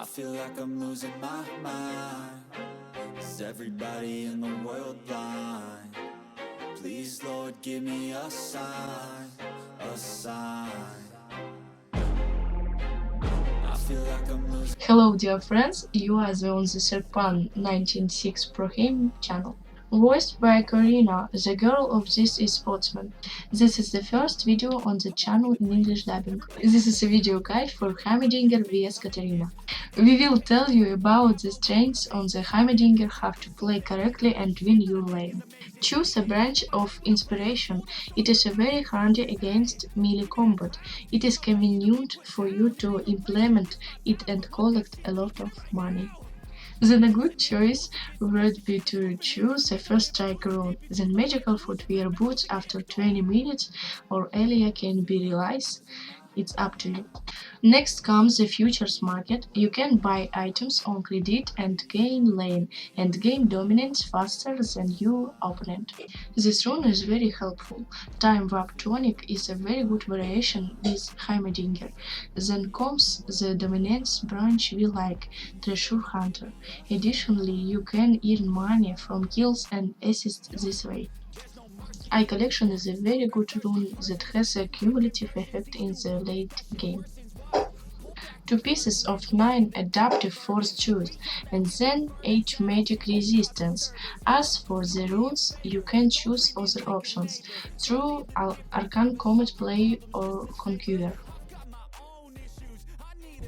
feel like I'm losing my mind. Is everybody in the world blind? Please, Lord, give me a sign, a sign. I feel like I'm losing. Hello dear friends, you are on the Serpan 196 Pro Game channel. Voiced by Katarina, the girl of this e-sportsman. This is the first video on the channel in English dubbing. This is a video guide for Heimerdinger vs Katarina. We will tell you about the strengths on the Heimerdinger, how to play correctly and win your lane. Choose a branch of inspiration. It is a very handy against melee combat. It is convenient for you to implement it and collect a lot of money. Then a good choice would be to choose a first strike rune. Then magical footwear boots after 20 minutes or earlier can be realized. It's up to you. Next comes the futures market. You can buy items on credit and gain lane and gain dominance faster than your opponent. This rune is very helpful. Time Warp Tonic is a very good variation with Heimerdinger. Then comes the dominance branch we like, Treasure Hunter. Additionally, you can earn money from kills and assists this way. Eye Collection is a very good rune that has a cumulative effect in the late game. 2 pieces of 9 adaptive force choose, and then 8 magic resistance. As for the runes, you can choose other options through Arcane Comet Play or Conqueror.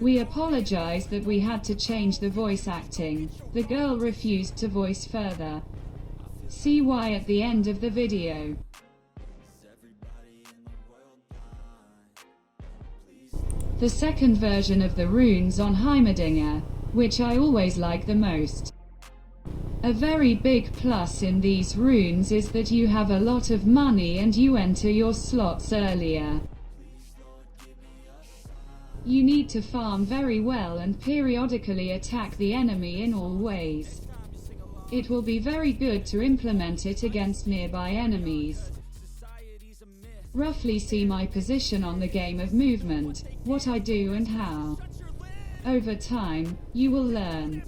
We apologize that we had to change the voice acting. The girl refused to voice further. See why at the end of the video. The second version of the runes on Heimerdinger, which I always like the most. A very big plus in these runes is that you have a lot of money and you enter your slots earlier. You need to farm very well and periodically attack the enemy in all ways. It will be very good to implement it against nearby enemies. Roughly see my position on the game of movement, what I do and how. Over time, you will learn.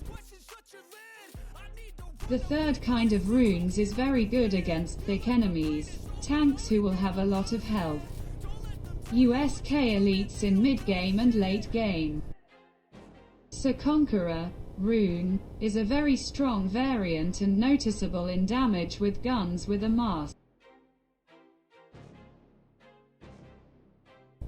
The third kind of runes is very good against thick enemies, tanks who will have a lot of health. USK elites in mid-game and late game. So Conqueror rune is a very strong variant and noticeable in damage with guns with a mask.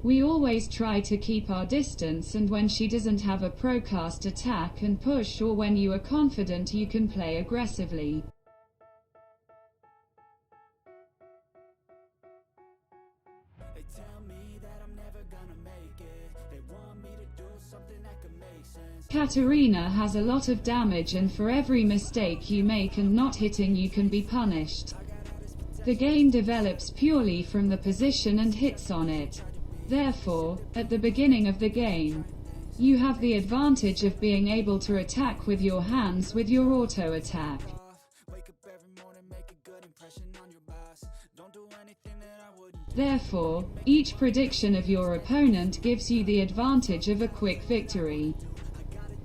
We always try to keep our distance, and when she doesn't have a procast attack and push, or when you are confident you can play aggressively. Katarina has a lot of damage, and for every mistake you make and not hitting you can be punished. The game develops purely from the position and hits on it. Therefore, at the beginning of the game, you have the advantage of being able to attack with your hands with your auto attack. Therefore, each prediction of your opponent gives you the advantage of a quick victory.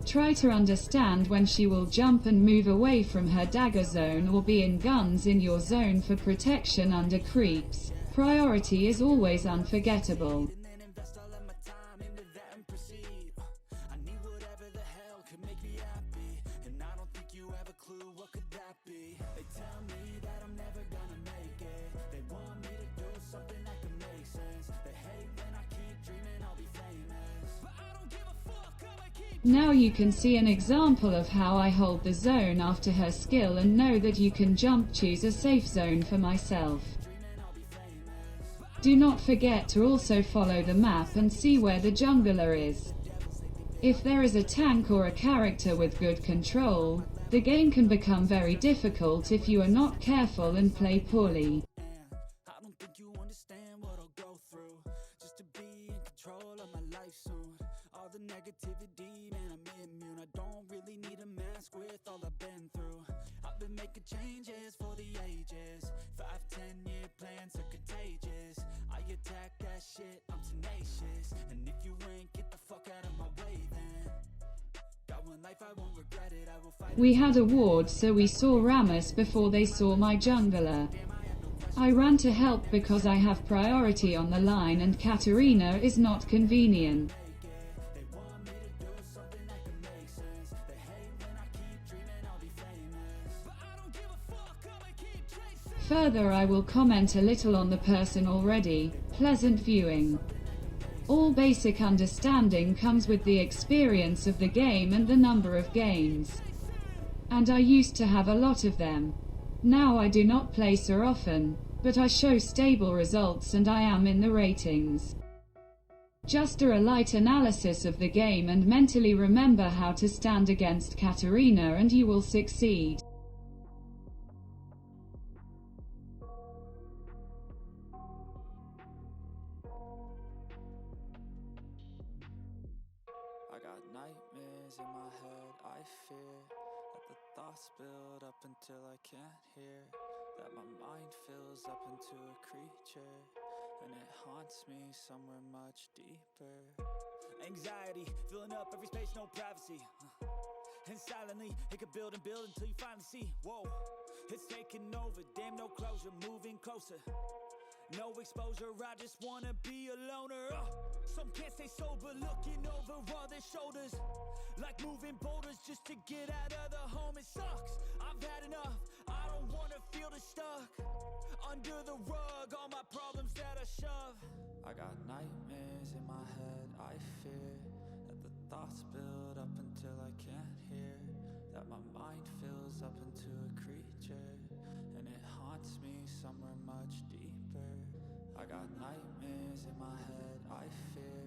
Try to understand when she will jump and move away from her dagger zone or be in guns in your zone for protection under creeps. Priority is always unforgettable. Now you can see an example of how I hold the zone after her skill and know that you can jump. Choose a safe zone for myself. Do not forget to also follow the map and see where the jungler is. If there is a tank or a character with good control, the game can become very difficult if you are not careful and play poorly. Negativity, man, I'm immune. I don't really need a mask with all I've been through. I've been making changes for the ages. 5-10 year plans are contagious. I attack that shit, I'm tenacious. And if you ain't, get the fuck out of my way then. We had a ward, so we saw Rammus before they saw my jungler. I ran to help because I have priority on the line and Katarina is not convenient. Further, I will comment a little on the person already. Pleasant viewing. All basic understanding comes with the experience of the game and the number of games. And I used to have a lot of them. Now I do not play so often, but I show stable results and I am in the ratings. Just a light analysis of the game and mentally remember how to stand against Katarina and you will succeed. I got nightmares in my head, I fear that the thoughts build up until I can't hear, that my mind fills up into a creature, and it haunts me somewhere much deeper. Anxiety, filling up every space, no privacy, and silently, it could build and build until you finally see, whoa, it's taking over, damn no closure, moving closer. No exposure, I just wanna be a loner. Some can't stay sober, looking over all their shoulders, like moving boulders just to get out of the home. It sucks, I've had enough, I don't wanna feel the stuck under the rug, all my problems that I shove. I got nightmares in my head, I fear that the thoughts build up until I can't hear, that my mind fills up into a creature, and it haunts me somewhere much deeper. I got nightmares in my head, I fear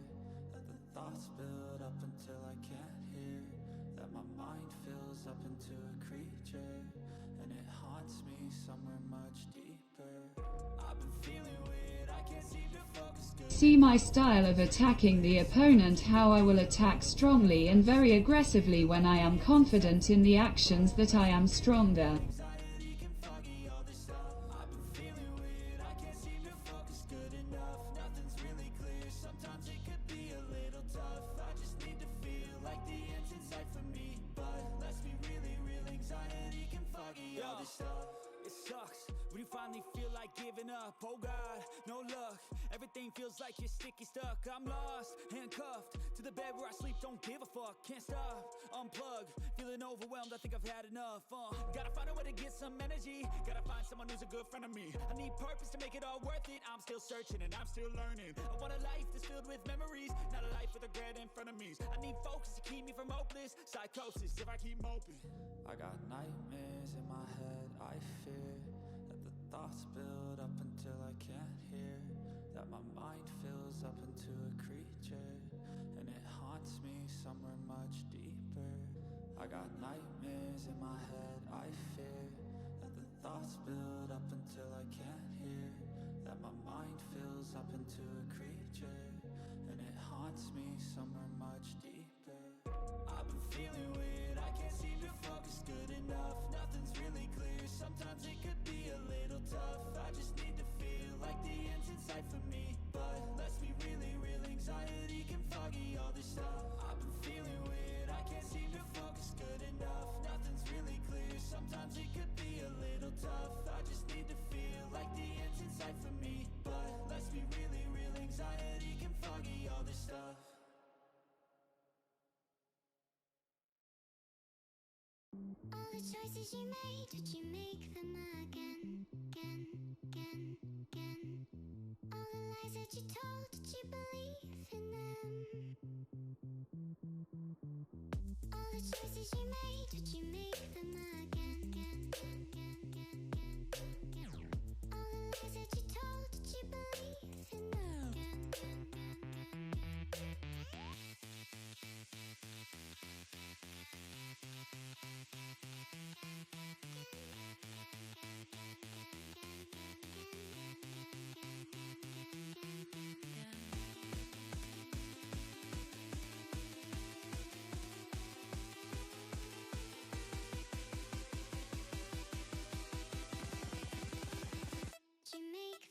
that the thoughts build up until I can't hear, that my mind fills up into a creature, and it haunts me somewhere much deeper. I've been feeling weird, I can't seem to focus good. See my style of attacking the opponent, how I will attack strongly and very aggressively when I am confident in the actions that I am stronger. It sucks when you finally feel like giving up. Oh God, no luck. Everything feels like you're sticky stuck. I'm lost, handcuffed to the bed where I sleep. Don't give a fuck, can't stop. Unplug, feeling overwhelmed. I think I've had enough. Gotta find a way to get some energy. Gotta find someone who's a good friend of me. I need purpose to make it all worth it. I'm still searching and I'm still learning. I want a life that's filled with memories, not a life with regret in front of me. I need focus to keep me from hopeless psychosis if I keep moping. I got nightmares in my head, I fear that the thoughts build up until I can't hear, that my mind fills up into a creature, and it haunts me somewhere much deeper. I got nightmares in my head, I fear that the thoughts build up until I can't hear, that my mind fills up into a creature, and it haunts me somewhere much deeper. I've been feeling weird, I can't seem to focus good enough. Nothing's really clear, sometimes it could be a little tough. I just need to feel like the end's in sight for me, but let's be really real, anxiety can foggy all this stuff. I've been feeling weird, I can't seem to focus good enough. Nothing's really clear, sometimes it could be a little tough. I just need to feel like the end's in sight for me, but let's be really real, anxiety can foggy all this stuff. All the choices you made, did you make them again, again, again, again? All the lies that you told, did you believe in them? All the choices you made, did you make them again, again, again, again, again, again? All the lies that you told, did you believe in them? Again, again, again, again, again. Did you make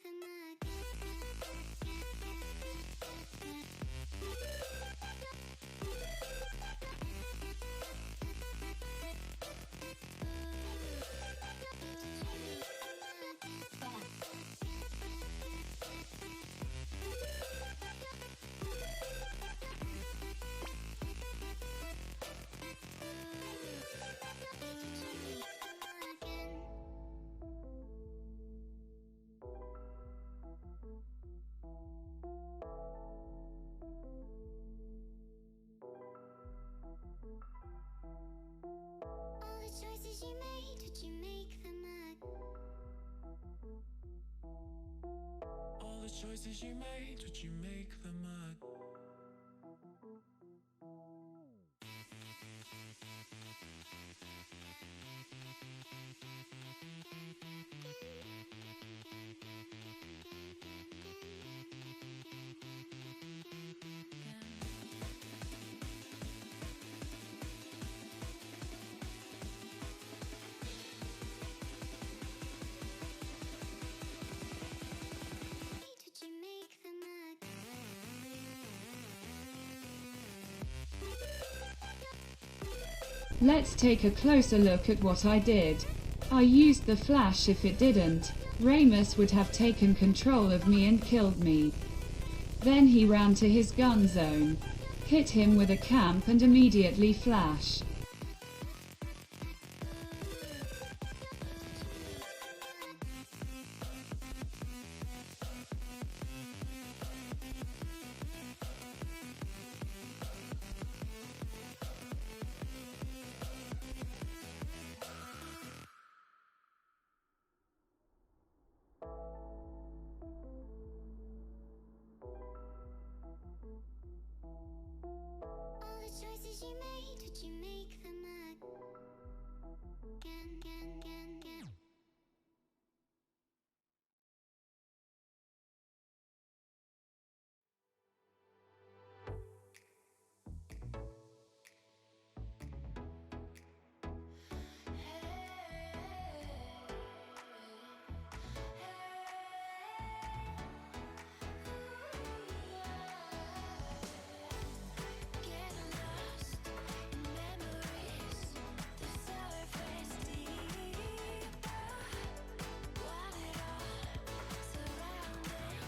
All the choices you made, did you make them All the choices you made, did you make them Did you make them Let's take a closer look at what I did. I used the flash. If it didn't, Ramus would have taken control of me and killed me. Then he ran to his gun zone, hit him with a camp and immediately flash. All the choices you made, did you make them again? Get lost in memories, the surface deeper. Want it all surrounding, feel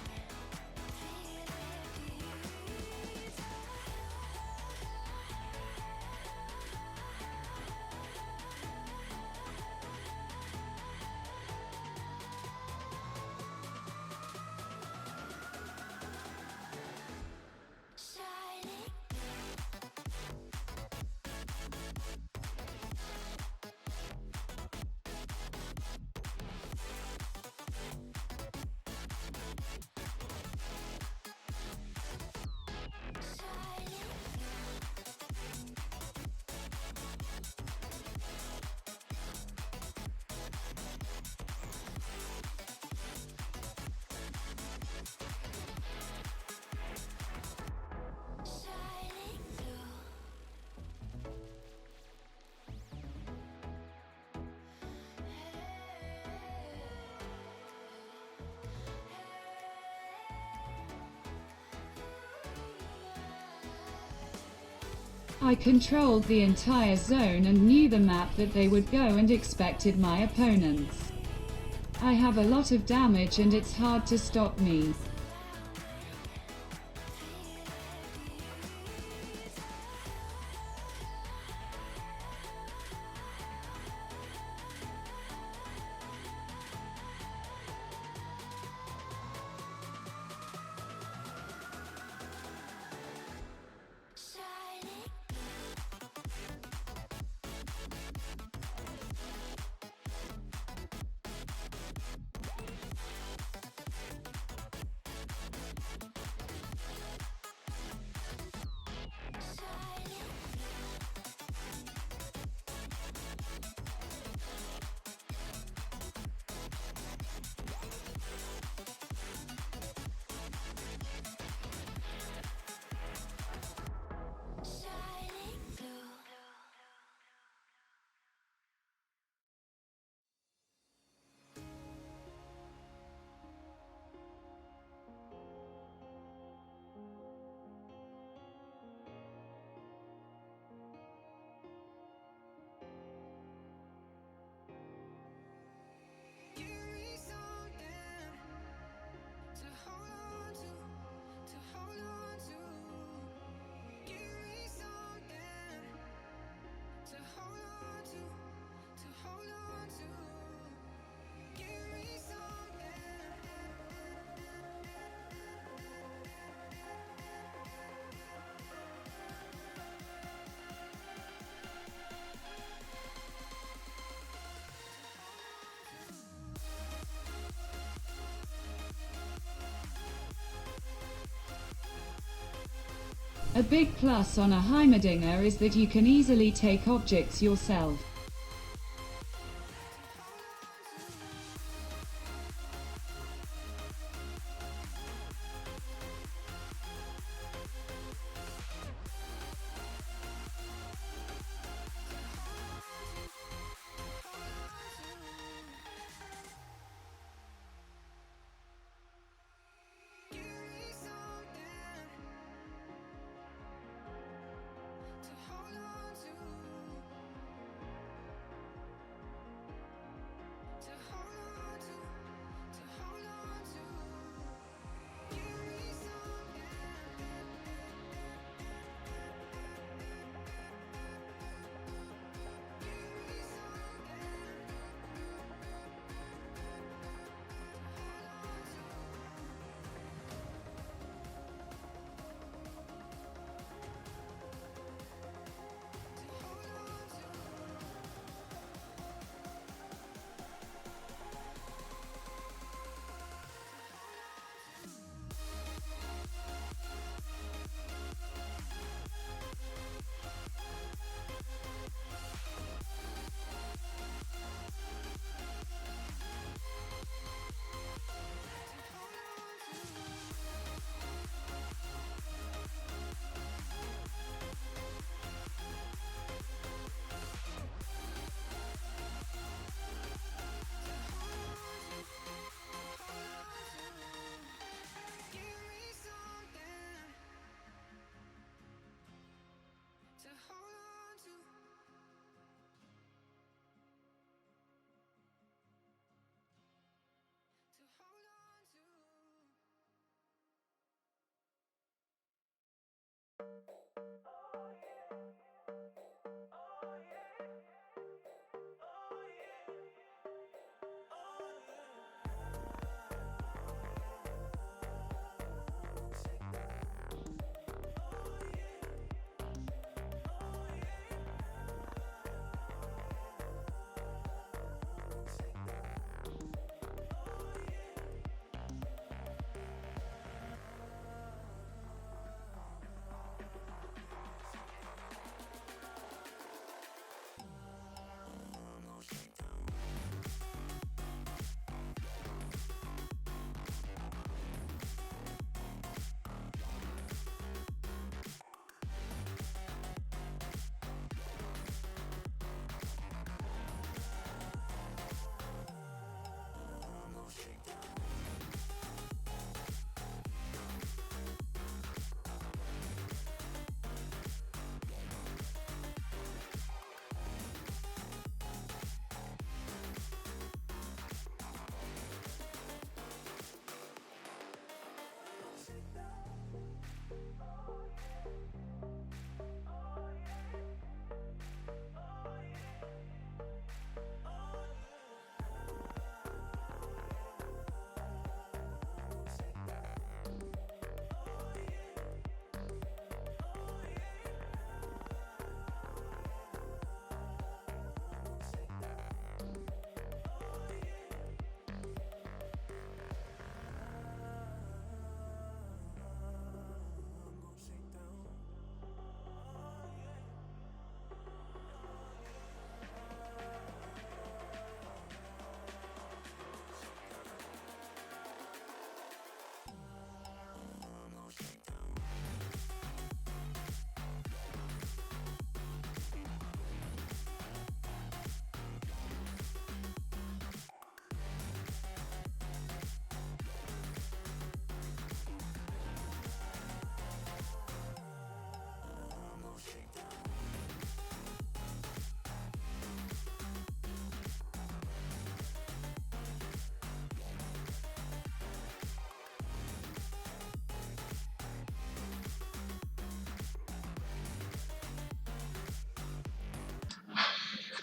it deeper. Shining. Shining through. I controlled the entire zone and knew the map that they would go and expected my opponents. I have a lot of damage and it's hard to stop me. Shining. A big plus on a Heimerdinger is that you can easily take objects yourself.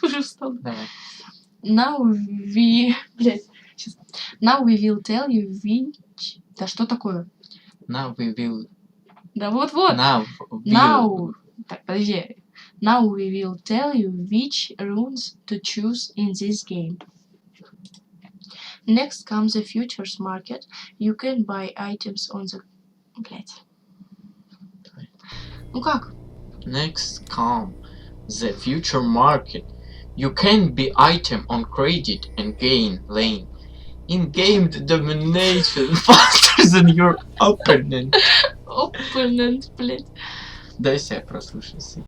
Уже встал. Давай. Now we... Блядь, сейчас. Now we will tell you which... Да что такое? Now we will... Да вот-вот. Now will... Now... Так, подожди. Now we will tell you which runes to choose in this game. Next comes the futures market. You can buy items on the... Блядь. Ну как? Next come the future market. You can be item on credit and gain lane. In-game domination faster than your opponent. Оппонент, блядь. Дай себя прослушать.